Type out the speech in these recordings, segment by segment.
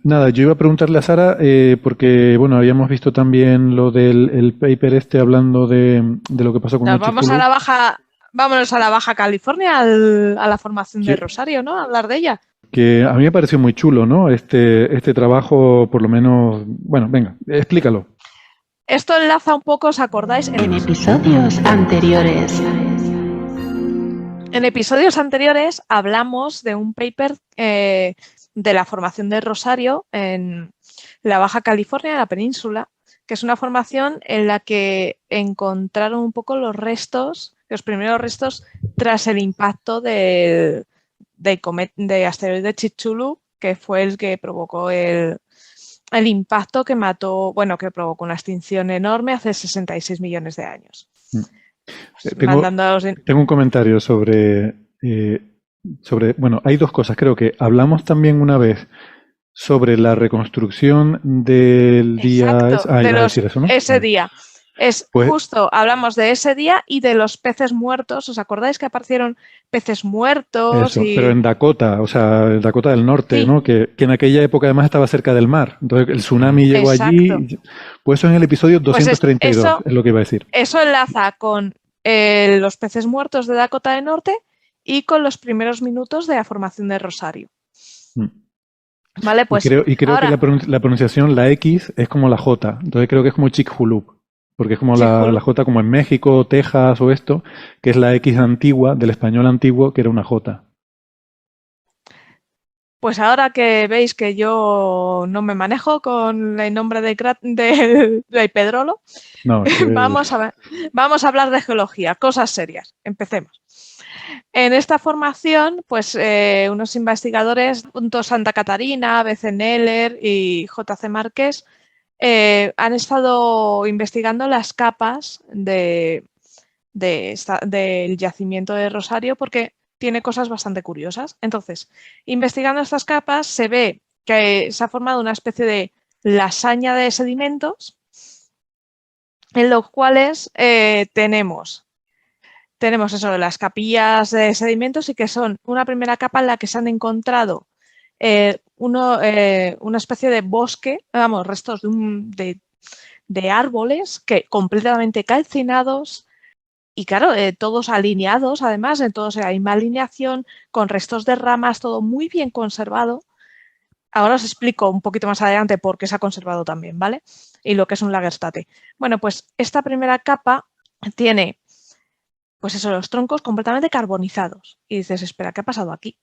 Nada, yo iba a preguntarle a Sara, porque, bueno, habíamos visto también lo del el paper este hablando de lo que pasó con Nos el vamos a Chicxulub, la vámonos a la Baja California, a la formación de que, Rosario, ¿no? A hablar de ella. que a mí me pareció muy chulo, ¿no? Este trabajo, por lo menos, bueno, venga, explícalo. Esto enlaza un poco, ¿os acordáis? En episodios anteriores. En episodios anteriores hablamos de un paper de la formación de Rosario en la Baja California, en la península, que es una formación en la que encontraron un poco los primeros restos tras el impacto de asteroide Chicxulub, que fue el que provocó el impacto que mató, bueno, que provocó una extinción enorme hace 66 millones de años. Mm. Tengo, Mandando a los tengo un comentario sobre, bueno, hay dos cosas. Creo que hablamos también una vez sobre la reconstrucción del día. Exacto, Ah, ibas a decir eso, ¿no? ese Vale. día. Es Pues justo, hablamos de ese día y de los peces muertos. ¿Os acordáis que aparecieron peces muertos? eso, pero en Dakota, o sea, Dakota del Norte, Sí, ¿no? Que en aquella época además estaba cerca del mar. Entonces el tsunami llegó exacto. allí. Pues eso en el episodio Pues 232, es lo que iba a decir. eso enlaza con los peces muertos de Dakota del Norte y con los primeros minutos de la formación de Rosario. Mm. Vale, pues Y creo que ahora, la pronunciación, la X, es como la J. Entonces creo que es como Chicxulub. Porque es como la Chicxulub. J como en México, Texas o esto, que es la X antigua, del español antiguo, que era una J. Pues ahora que veis que yo no me manejo con el nombre de Pedrolo, No, es que vamos a hablar de geología, cosas serias. Empecemos. En esta formación, pues unos investigadores, junto Santa Catarina, B.C. Neller y J.C. Márquez, han estado investigando las capas del yacimiento de Rosario porque tiene cosas bastante curiosas. Entonces, investigando estas capas se ve que se ha formado una especie de lasaña de sedimentos en los cuales tenemos eso, las capillas de sedimentos y que son una primera capa en la que se han encontrado una especie de bosque, vamos, restos de árboles que completamente calcinados y claro, todos alineados, además, en todos hay misma alineación, con restos de ramas, todo muy bien conservado. Ahora os explico un poquito más adelante por qué se ha conservado también, ¿vale? Y lo que es un Lagerstätte. Bueno, pues esta primera capa tiene, pues eso, los troncos completamente carbonizados. Y dices, espera, ¿qué ha pasado aquí?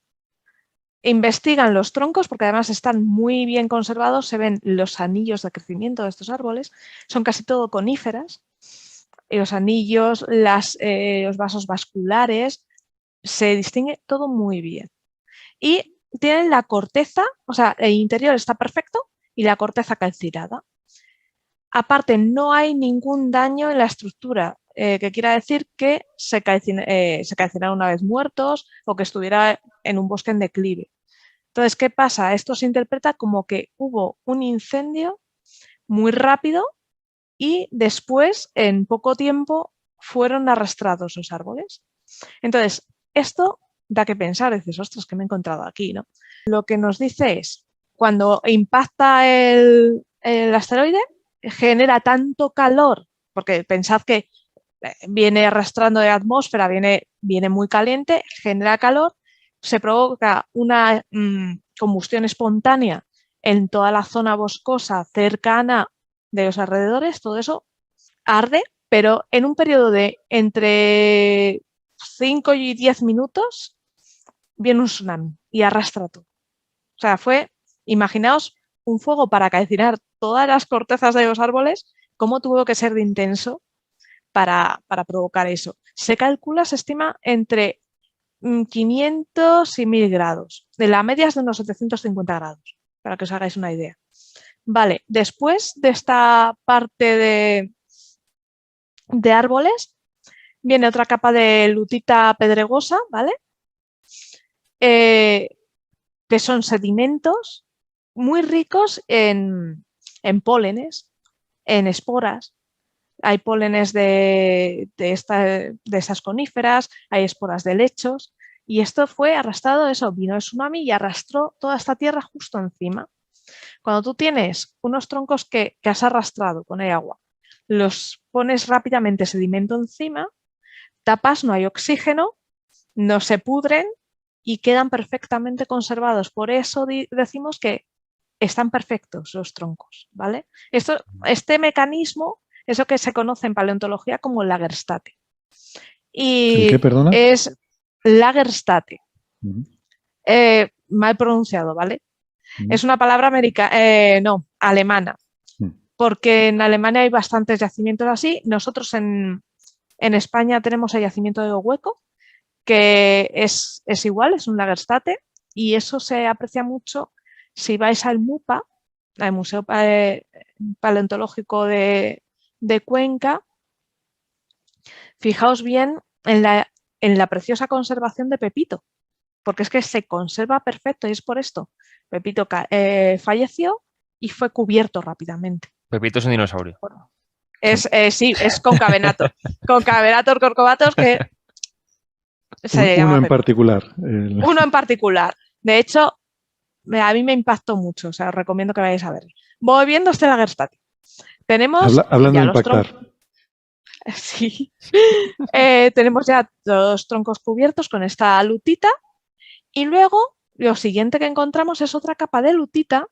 Investigan los troncos porque además están muy bien conservados, se ven los anillos de crecimiento de estos árboles, son casi todo coníferas, y los anillos, los vasos vasculares, se distingue todo muy bien. Y tienen la corteza, o sea, el interior está perfecto y la corteza calcinada. Aparte, no hay ningún daño en la estructura, que quiera decir que se calcinaron una vez muertos o que estuviera en un bosque en declive. Entonces, ¿qué pasa? Esto se interpreta como que hubo un incendio muy rápido y después, en poco tiempo, fueron arrastrados los árboles. Entonces, esto da que pensar, dices, ostras, ¿qué me he encontrado aquí? ¿No? Lo que nos dice es, cuando impacta el asteroide, genera tanto calor, porque pensad que viene arrastrando de atmósfera, viene muy caliente, genera calor, se provoca una combustión espontánea en toda la zona boscosa cercana de los alrededores, todo eso arde, pero en un periodo de entre 5 y 10 minutos viene un tsunami y arrastra todo. O sea, imaginaos, un fuego para calcinar todas las cortezas de los árboles, cómo tuvo que ser de intenso para provocar eso. Se calcula, se estima entre 500 y 1000 grados. De la media es de unos 750 grados, para que os hagáis una idea. Vale, después de esta parte de árboles, viene otra capa de lutita pedregosa, ¿vale? Que son sedimentos muy ricos en pólenes, en esporas. Hay pólenes de esas coníferas, hay esporas de lechos, y esto fue arrastrado, eso, vino el tsunami y arrastró toda esta tierra justo encima. Cuando tú tienes unos troncos que has arrastrado con el agua, los pones rápidamente sedimento encima, tapas, no hay oxígeno, no se pudren y quedan perfectamente conservados. Por eso decimos que están perfectos los troncos, ¿vale? Este mecanismo es lo que se conoce en paleontología como Lagerstätte. ¿El qué, Y perdona? es Lagerstätte. Ujú. Mal pronunciado, ¿vale? Ujú. Es una palabra alemana, Mm. porque en Alemania hay bastantes yacimientos así. Nosotros en España tenemos el yacimiento de Hueco, que es igual, es un Lagerstätte, y eso se aprecia mucho si vais al MUPA, al Museo Paleontológico de Cuenca. Fijaos bien en la preciosa conservación de Pepito, porque es que se conserva perfecto y es por esto. Pepito falleció y fue cubierto rápidamente. Pepito es un dinosaurio. Sí, es Concavenator. Concavenator corcovatos, que se Uno llama en Pepito. particular. Uno en particular. De hecho, a mí me impactó mucho, o sea, os recomiendo que vayáis a verlo. Volviendo a este Lagerstätte. Tenemos Hablando ya de los troncos. impactar. Sí. Tenemos ya los troncos cubiertos con esta lutita y luego lo siguiente que encontramos es otra capa de lutita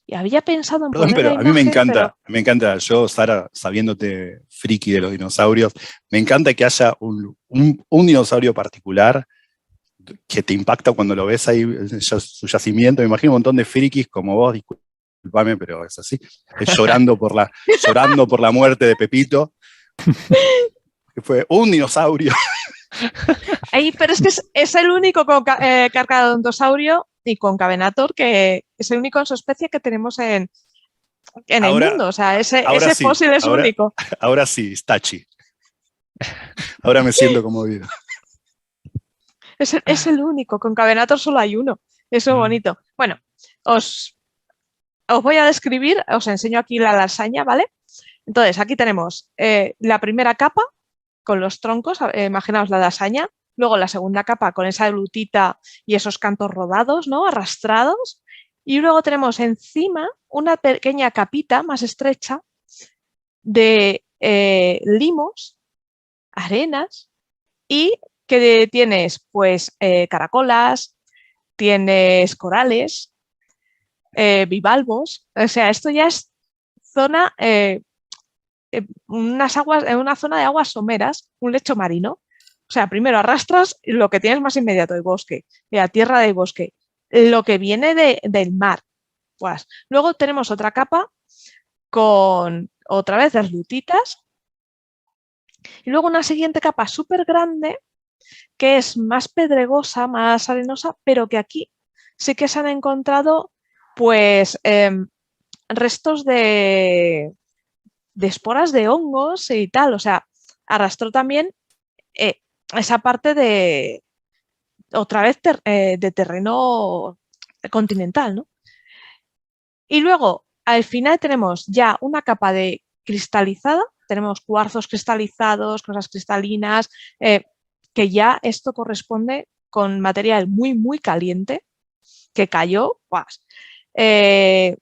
y había pensado en Perdón, poner la pero a mí imagen, me encanta, yo, Sara, sabiéndote friki de los dinosaurios, me encanta que haya un dinosaurio particular que te impacta cuando lo ves ahí en su yacimiento. Me imagino un montón de frikis como vos, disculpame, pero es así, llorando por la muerte de Pepito, que fue un dinosaurio. pero es que es el único carcadontosaurio y Concavenator que es el único en su especie que tenemos en el mundo. O sea, ese Sí, fósil es único. Ahora sí, Stachi. Ahora me siento conmovido. Es el único. Concavenator solo hay uno. Eso es bonito. Bueno, os voy a describir, os enseño aquí la lasaña, ¿vale? Entonces, aquí tenemos la primera capa con los troncos, imaginaos la lasaña, luego la segunda capa con esa lutita y esos cantos rodados, ¿no? Arrastrados, y luego tenemos encima una pequeña capita más estrecha de limos, arenas, y que tienes pues caracolas, tienes corales, bivalvos, o sea, esto ya es zona, una zona de aguas someras, un lecho marino. O sea, primero arrastras lo que tienes más inmediato, el bosque, la tierra del bosque, lo que viene del mar. Pues. Luego tenemos otra capa con otra vez las lutitas y luego una siguiente capa súper grande que es más pedregosa, más arenosa, pero que aquí sí que se han encontrado pues restos de esporas de hongos y tal. O sea, arrastró también esa parte de otra vez de terreno continental, ¿no? Y luego al final tenemos ya una capa de cristalizada, tenemos cuarzos cristalizados, cosas cristalinas, que ya esto corresponde con material muy, muy caliente que cayó. Hay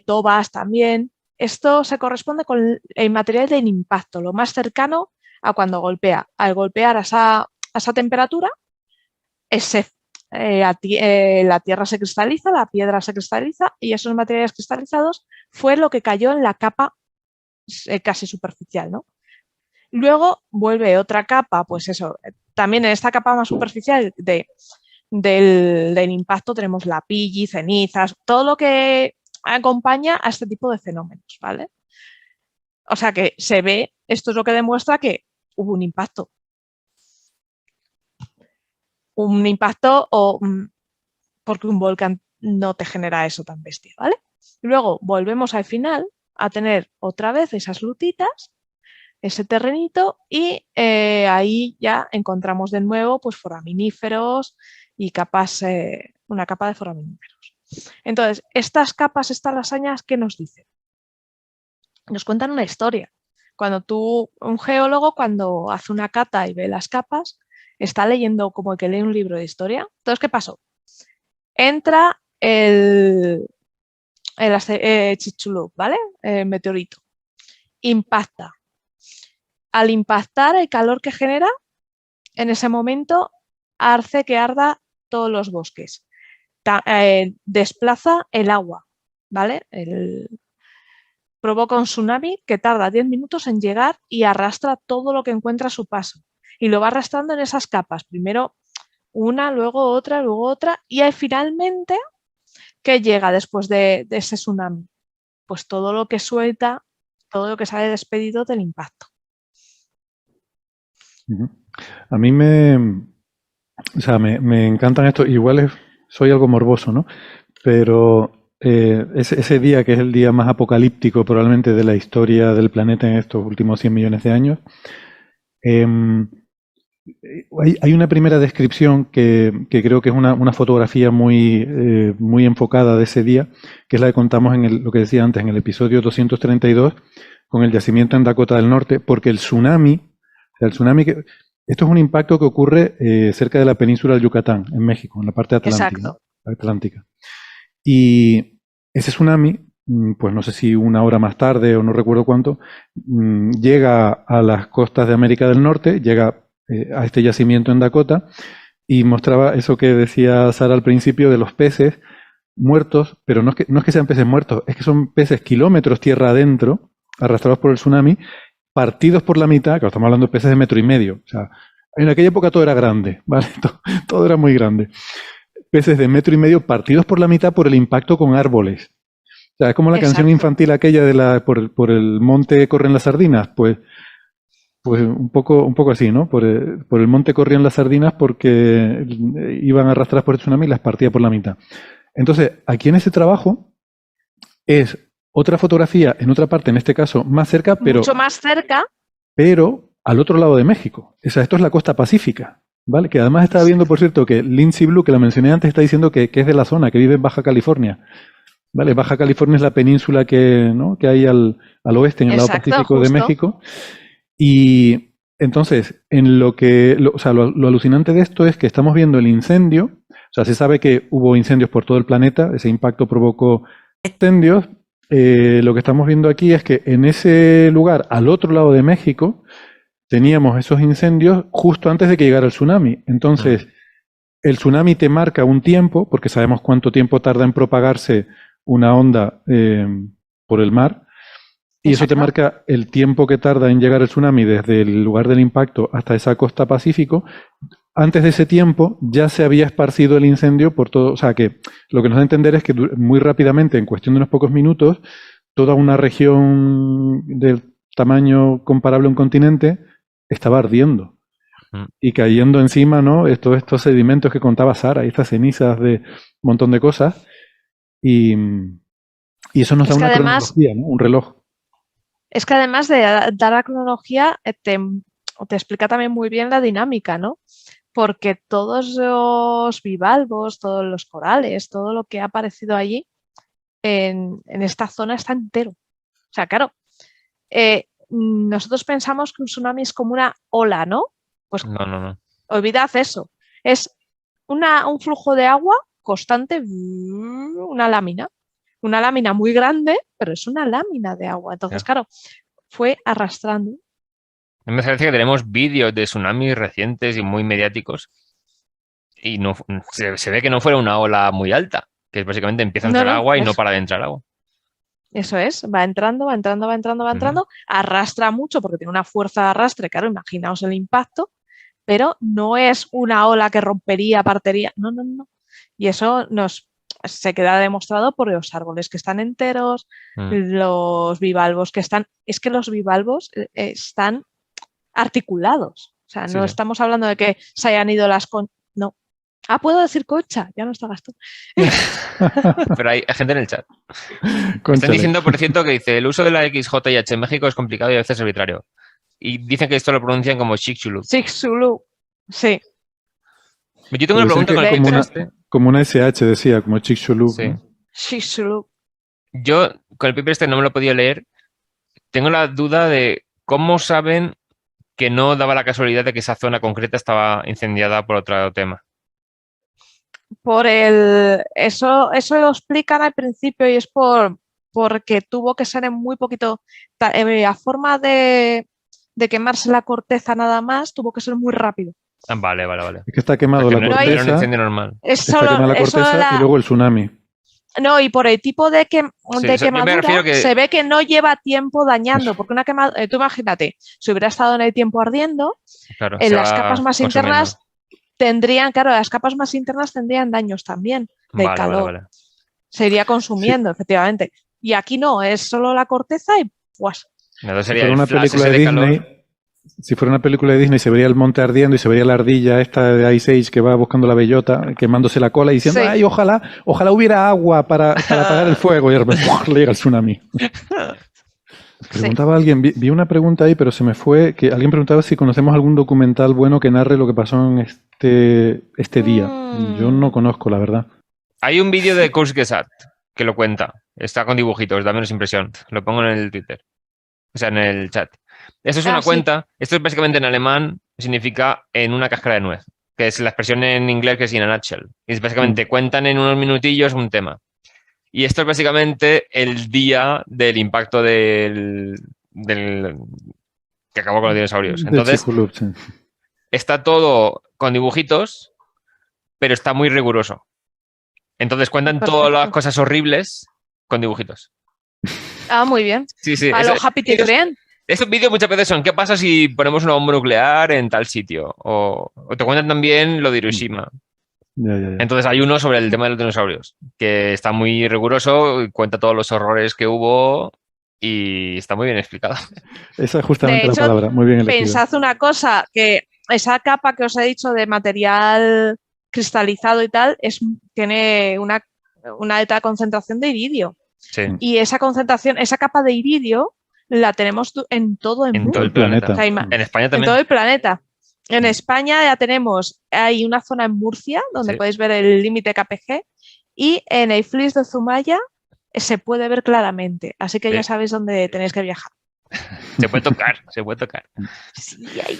tobas también. Esto se corresponde con el material del impacto, lo más cercano a cuando golpea. Al golpear a esa temperatura, la tierra se cristaliza, la piedra se cristaliza y esos materiales cristalizados fue lo que cayó en la capa casi superficial, ¿no? Luego vuelve otra capa, pues eso, también en esta capa más superficial del impacto tenemos la pilli, cenizas, todo lo que acompaña a este tipo de fenómenos, ¿vale? O sea que se ve, esto es lo que demuestra que hubo un impacto. Un impacto porque un volcán no te genera eso tan bestia, ¿vale? Luego volvemos al final a tener otra vez esas lutitas, ese terrenito y ahí ya encontramos de nuevo pues foraminíferos y capas, una capa de foraminíferos. Entonces, estas capas, estas lasañas, ¿qué nos dicen? Nos cuentan una historia. Un geólogo, cuando hace una cata y ve las capas, está leyendo como el que lee un libro de historia. Entonces, ¿qué pasó? Entra el Chicxulub, ¿vale? El meteorito. Impacta. Al impactar, el calor que genera en ese momento hace que arda todos los bosques. Desplaza el agua, ¿vale? Provoca un tsunami que tarda 10 minutos en llegar y arrastra todo lo que encuentra a su paso. Y lo va arrastrando en esas capas. Primero una, luego otra. Y ahí, finalmente, ¿qué llega después de ese tsunami? Pues todo lo que suelta, todo lo que sale despedido del impacto. A mí me encantan estos, igual soy algo morboso, ¿no? Pero ese día, que es el día más apocalíptico probablemente de la historia del planeta en estos últimos 100 millones de años, hay una primera descripción que creo que es una fotografía muy enfocada de ese día, que es la que contamos lo que decía antes, en el episodio 232, con el yacimiento en Dakota del Norte, porque el tsunami, esto es un impacto que ocurre cerca de la península del Yucatán, en México, en la parte atlántica. Y ese tsunami, pues no sé si una hora más tarde o no recuerdo cuánto, llega a las costas de América del Norte, llega a este yacimiento en Dakota, y mostraba eso que decía Sara al principio de los peces muertos, pero no es que sean peces muertos, es que son peces kilómetros tierra adentro, arrastrados por el tsunami, partidos por la mitad, que estamos hablando de peces de 1,5 metros. O sea, en aquella época todo era grande, ¿vale? Todo era muy grande. Peces de 1,5 metros partidos por la mitad por el impacto con árboles. O sea, es como la canción infantil aquella de por el monte corren las sardinas, pues un poco así, ¿no? Por el monte corrían las sardinas porque iban arrastradas por el tsunami y las partía por la mitad. Entonces, aquí en ese trabajo es otra fotografía, en otra parte, en este caso, más cerca, pero... Mucho más cerca. Pero al otro lado de México. O sea, esto es la costa pacífica, ¿vale? Que además estaba viendo, por cierto, que Lindsay Blue, que la mencioné antes, está diciendo que es de la zona, que vive en Baja California. ¿Vale? Baja California es la península que hay al oeste, en el lado pacífico de México. Y entonces, lo alucinante de esto es que estamos viendo el incendio. O sea, se sabe que hubo incendios por todo el planeta, ese impacto provocó incendios. Lo que estamos viendo aquí es que en ese lugar, al otro lado de México, teníamos esos incendios justo antes de que llegara el tsunami. Entonces, el tsunami te marca un tiempo, porque sabemos cuánto tiempo tarda en propagarse una onda por el mar, y eso te marca el tiempo que tarda en llegar el tsunami desde el lugar del impacto hasta esa costa Pacífico. Antes de ese tiempo ya se había esparcido el incendio por todo, o sea que lo que nos da a entender es que muy rápidamente, en cuestión de unos pocos minutos, toda una región del tamaño comparable a un continente estaba ardiendo y cayendo encima, ¿no? Todos estos sedimentos que contaba Sara y estas cenizas de un montón de cosas, y eso nos da una cronología, ¿no? Un reloj. Es que además de dar la cronología, te explica también muy bien la dinámica, ¿no? Porque todos los bivalvos, todos los corales, todo lo que ha aparecido allí en esta zona está entero. O sea, claro, nosotros pensamos que un tsunami es como una ola, ¿no? Pues no. Olvidad eso. Es un flujo de agua constante, una lámina. Una lámina muy grande, pero es una lámina de agua. Entonces, claro, fue arrastrando. Me parece que tenemos vídeos de tsunamis recientes y muy mediáticos y no se ve que no fuera una ola muy alta, que básicamente empieza a entrar agua y no para de entrar agua. Eso es, va entrando, arrastra mucho porque tiene una fuerza de arrastre, claro, imaginaos el impacto, pero no es una ola que rompería, partiría, no. Y eso se queda demostrado por los árboles que están enteros, los bivalvos que están... Es que los bivalvos están articulados. O sea, no estamos hablando de que se hayan ido las... No. Ah, ¿puedo decir concha? Ya no está Gastón. Pero hay gente en el chat. Están diciendo, por cierto, que dice el uso de la XJH en México es complicado y a veces arbitrario. Y dicen que esto lo pronuncian como Chicxulub. Chicxulub, sí. Yo tengo una pregunta con el paper como una SH decía, como Chicxulub. Sí. ¿No? Chicxulub. Yo con el paper no me lo podía leer. Tengo la duda de cómo saben que no daba la casualidad de que esa zona concreta estaba incendiada por otro tema. Eso lo explican al principio y es porque tuvo que ser en muy poquito, a forma de quemarse la corteza nada más, tuvo que ser muy rápido. Vale. Es que está quemado la No corteza. era un incendio normal. Está quemada la corteza y luego el tsunami. No, y por el tipo de quemadura que... se ve que no lleva tiempo dañando, porque una quemadura, tú imagínate, si hubiera estado en el tiempo ardiendo, claro, en las capas más internas tendrían daños también del calor. Vale. Se iría consumiendo, efectivamente. Y aquí no, es solo la corteza y pues. Entonces Si fuera una película de Disney, se vería el monte ardiendo y se vería la ardilla esta de Ice Age que va buscando la bellota, quemándose la cola y diciendo, Sí. ay, ojalá hubiera agua para apagar el fuego, y de repente le llega el tsunami. Preguntaba alguien, vi una pregunta ahí, pero se me fue, que alguien preguntaba si conocemos algún documental bueno que narre lo que pasó en este día. Yo no conozco, la verdad. Hay un vídeo de Kurzgesagt que lo cuenta. Está con dibujitos, dame una impresión. Lo pongo en el Twitter. O sea, en el chat. Esto es una cuenta. Esto es básicamente en alemán, significa en una cáscara de nuez. Que es la expresión en inglés que es in a nutshell. Y es básicamente cuentan en unos minutillos un tema. Y esto es básicamente el día del impacto del que acabó con los dinosaurios. Entonces, está todo con dibujitos, pero está muy riguroso. Entonces cuentan todas las cosas horribles con dibujitos. Muy bien. Sí. A lo Happy Tree Friend. Estos vídeos muchas veces son ¿qué pasa si ponemos una bomba nuclear en tal sitio? O te cuentan también lo de Hiroshima. Ya. Entonces hay uno sobre el tema de los dinosaurios, que está muy riguroso, cuenta todos los horrores que hubo y está muy bien explicado. Esa es justamente De hecho, la palabra, muy bien elegida. Pensad una cosa, que esa capa que os he dicho de material cristalizado y tal, tiene una alta concentración de iridio. Sí. Y esa concentración, esa capa de iridio, la tenemos en todo el mundo. Todo el planeta. O sea, En España también. En todo el planeta. En España ya hay una zona en Murcia donde podéis ver el límite KPG y en el Flis de Zumaya se puede ver claramente. Así que ya sabéis dónde tenéis que viajar. Se puede tocar. Sí, ahí.